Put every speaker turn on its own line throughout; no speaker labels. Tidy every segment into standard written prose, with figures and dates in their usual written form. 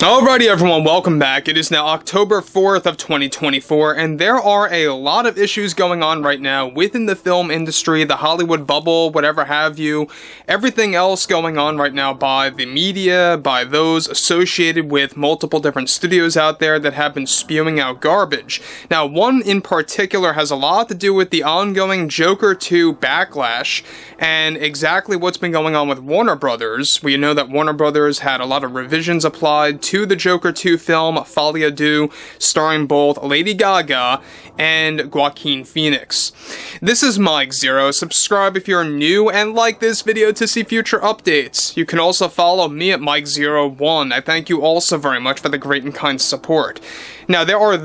Alrighty everyone, welcome back. It is now October 4th of 2024, and there are a lot of issues going on right now within the film industry, the Hollywood bubble, whatever have you. Everything else going on right now by the media, by those associated with multiple different studios out there that have been spewing out garbage. Now, one in particular has a lot to do with the ongoing Joker 2 Backlash, and exactly what's been going on with Warner Brothers. We know that Warner Brothers had a lot of revisions applied to the Joker 2 film, Folie à Deux, starring both Lady Gaga and Joaquin Phoenix. This is Mike Zero. Subscribe if you're new and like this video to see future updates. You can also follow me at Mike01. I thank you also very much for the great and kind support. Now, there are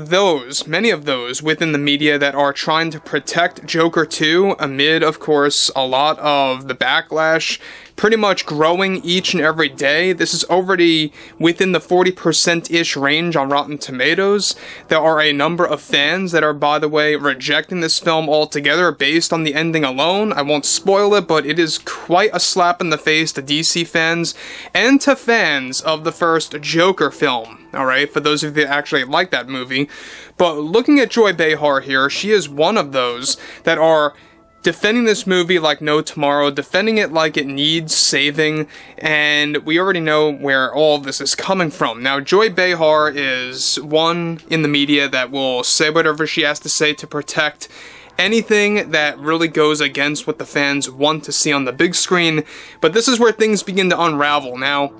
many of those within the media that are trying to protect Joker 2 amid, of course, a lot of the backlash pretty much growing each and every day. This is already within the 40%-ish range on Rotten Tomatoes. There are a number of fans that are, by the way, rejecting this film altogether based on the ending alone. I won't spoil it, but it is quite a slap in the face to DC fans and to fans of the first Joker film. Alright, for those of you that actually like that movie. But looking at Joy Behar here, she is one of those that are defending this movie like no tomorrow, defending it like it needs saving, and we already know where all of this is coming from. Now, Joy Behar is one in the media that will say whatever she has to say to protect anything that really goes against what the fans want to see on the big screen, but this is where things begin to unravel. Now,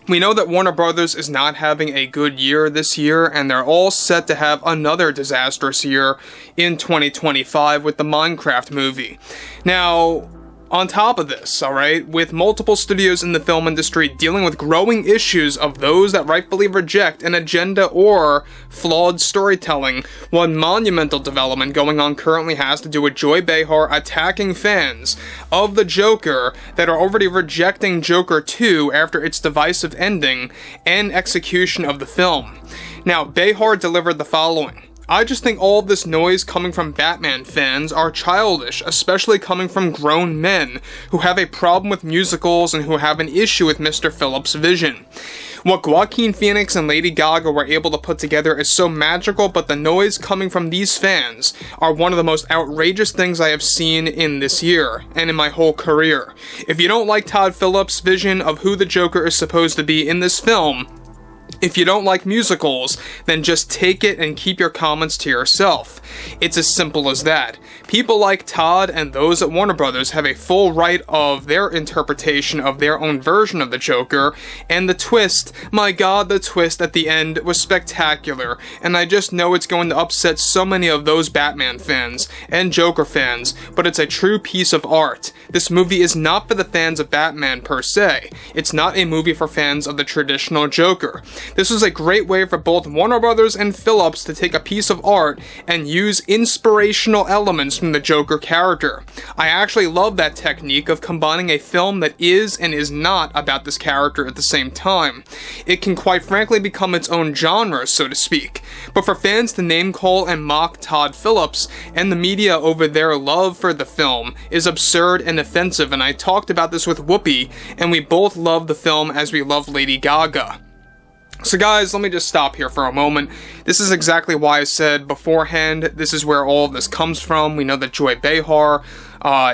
we know that Warner Brothers is not having a good year this year, and they're all set to have another disastrous year in 2025 with the Minecraft movie. Now, on top of this, alright, with multiple studios in the film industry dealing with growing issues of those that rightfully reject an agenda or flawed storytelling, one monumental development going on currently has to do with Joy Behar attacking fans of the Joker that are already rejecting Joker 2 after its divisive ending and execution of the film. Now, Behar delivered the following. I just think all of this noise coming from Batman fans are childish, especially coming from grown men who have a problem with musicals and who have an issue with Mr. Phillips' vision. What Joaquin Phoenix and Lady Gaga were able to put together is so magical, but the noise coming from these fans are one of the most outrageous things I have seen in this year, and in my whole career. If you don't like Todd Phillips' vision of who the Joker is supposed to be in this film, if you don't like musicals, then just take it and keep your comments to yourself. It's as simple as that. People like Todd and those at Warner Brothers have a full right of their interpretation of their own version of the Joker, and the twist, my god, the twist at the end was spectacular, and I just know it's going to upset so many of those Batman fans and Joker fans, but it's a true piece of art. This movie is not for the fans of Batman per se. It's not a movie for fans of the traditional Joker. This was a great way for both Warner Brothers and Phillips to take a piece of art and use inspirational elements from the Joker character. I actually love that technique of combining a film that is and is not about this character at the same time. It can quite frankly become its own genre, so to speak. But for fans to name call and mock Todd Phillips and the media over their love for the film is absurd and offensive, and I talked about this with Whoopi, and we both love the film as we love Lady Gaga. So guys, let me just stop here for a moment. This is exactly why I said beforehand, this is where all of this comes from. We know that Joy Behar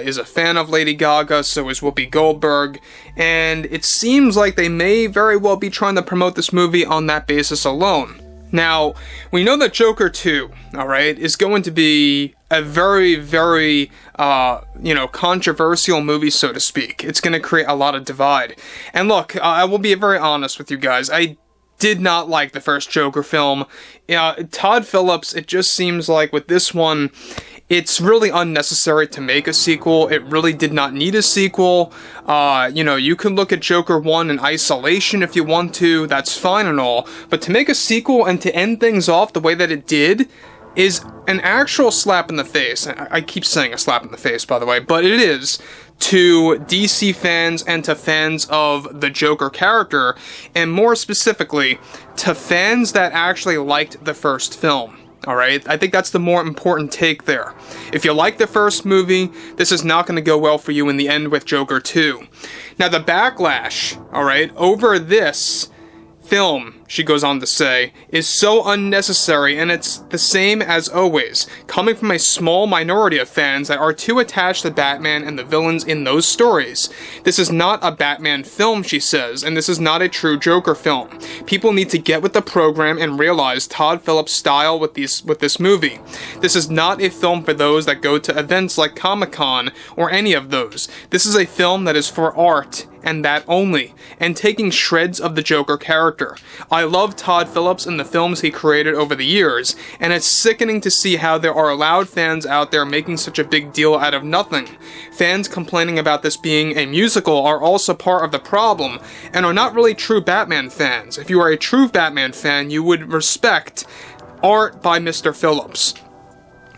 is a fan of Lady Gaga, so is Whoopi Goldberg, and it seems like they may very well be trying to promote this movie on that basis alone. Now, we know that Joker 2, alright, is going to be a very, very, controversial movie, so to speak. It's going to create a lot of divide. And look, I will be very honest with you guys. I did not like the first Joker film. Todd Phillips, it just seems like with this one, it's really unnecessary to make a sequel. It really did not need a sequel. You can look at Joker 1 in isolation if you want to, that's fine and all, but to make a sequel and to end things off the way that it did is an actual slap in the face. I keep saying a slap in the face, by the way, but it is to DC fans and to fans of the Joker character, and more specifically, to fans that actually liked the first film. Alright, I think that's the more important take there. If you like the first movie, this is not going to go well for you in the end with Joker 2. Now the backlash, alright, over this film she goes on to say, is so unnecessary, and it's the same as always, coming from a small minority of fans that are too attached to Batman and the villains in those stories. This is not a Batman film, she says, and this is not a true Joker film. People need to get with the program and realize Todd Phillips' style with this movie. This is not a film for those that go to events like Comic-Con or any of those. This is a film that is for art, and that only, and taking shreds of the Joker character. I love Todd Phillips and the films he created over the years, and it's sickening to see how there are loud fans out there making such a big deal out of nothing. Fans complaining about this being a musical are also part of the problem, and are not really true Batman fans. If you are a true Batman fan, you would respect art by Mr. Phillips.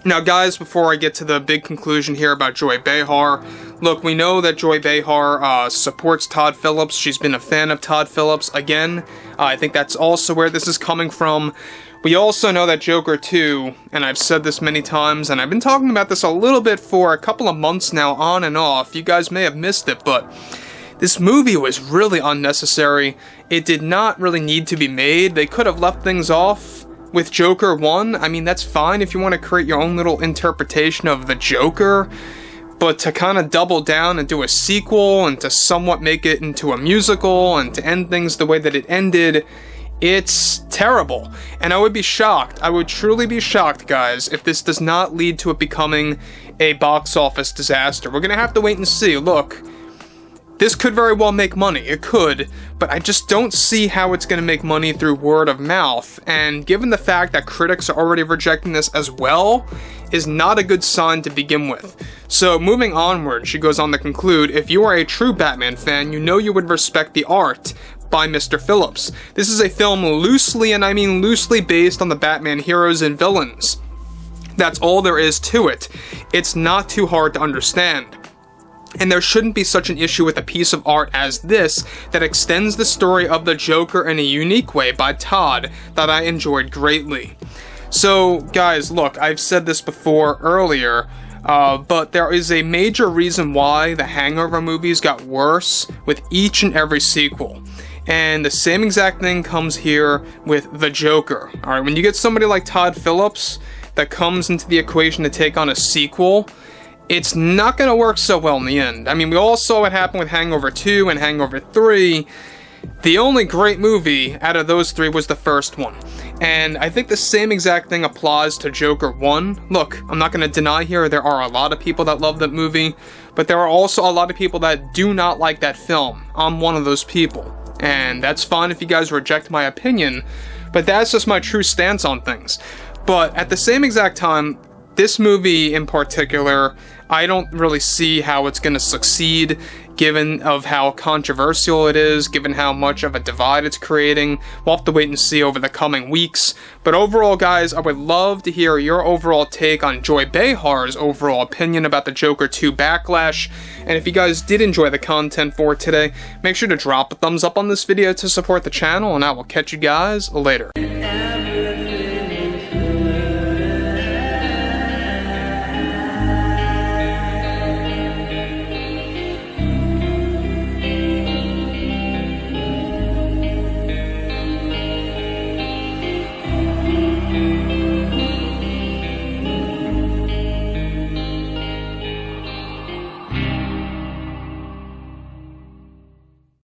Now guys, before I get to the big conclusion here about Joy Behar, look, we know that Joy Behar supports Todd Phillips. She's been a fan of Todd Phillips. Again, I think that's also where this is coming from. We also know that Joker 2, and I've said this many times, and I've been talking about this a little bit for a couple of months now, on and off. You guys may have missed it, but this movie was really unnecessary. It did not really need to be made. They could have left things off with Joker 1. I mean, that's fine if you want to create your own little interpretation of the Joker, but to kind of double down and do a sequel and to somewhat make it into a musical and to end things the way that it ended, it's terrible. And I would be shocked, I would truly be shocked, guys, if this does not lead to it becoming a box office disaster. We're gonna have to wait and see. Look, this could very well make money, it could, but I just don't see how it's going to make money through word of mouth, and given the fact that critics are already rejecting this as well, is not a good sign to begin with. So moving onward, she goes on to conclude, if you are a true Batman fan, you know you would respect the art by Mr. Phillips. This is a film loosely, and I mean loosely, based on the Batman heroes and villains. That's all there is to it. It's not too hard to understand. And there shouldn't be such an issue with a piece of art as this that extends the story of the Joker in a unique way by Todd that I enjoyed greatly. So, guys, look, I've said this before earlier, but there is a major reason why the Hangover movies got worse with each and every sequel. And the same exact thing comes here with the Joker. Alright, when you get somebody like Todd Phillips that comes into the equation to take on a sequel, it's not going to work so well in the end. I mean, we all saw what happened with Hangover 2 and Hangover 3. The only great movie out of those three was the first one. And I think the same exact thing applies to Joker 1. Look, I'm not going to deny here there are a lot of people that love that movie, but there are also a lot of people that do not like that film. I'm one of those people. And that's fine if you guys reject my opinion, but that's just my true stance on things. But at the same exact time, this movie in particular, I don't really see how it's going to succeed, given of how controversial it is, given how much of a divide it's creating. We'll have to wait and see over the coming weeks. But overall, guys, I would love to hear your overall take on Joy Behar's overall opinion about the Joker 2 Backlash. And if you guys did enjoy the content for today, make sure to drop a thumbs up on this video to support the channel, and I will catch you guys later.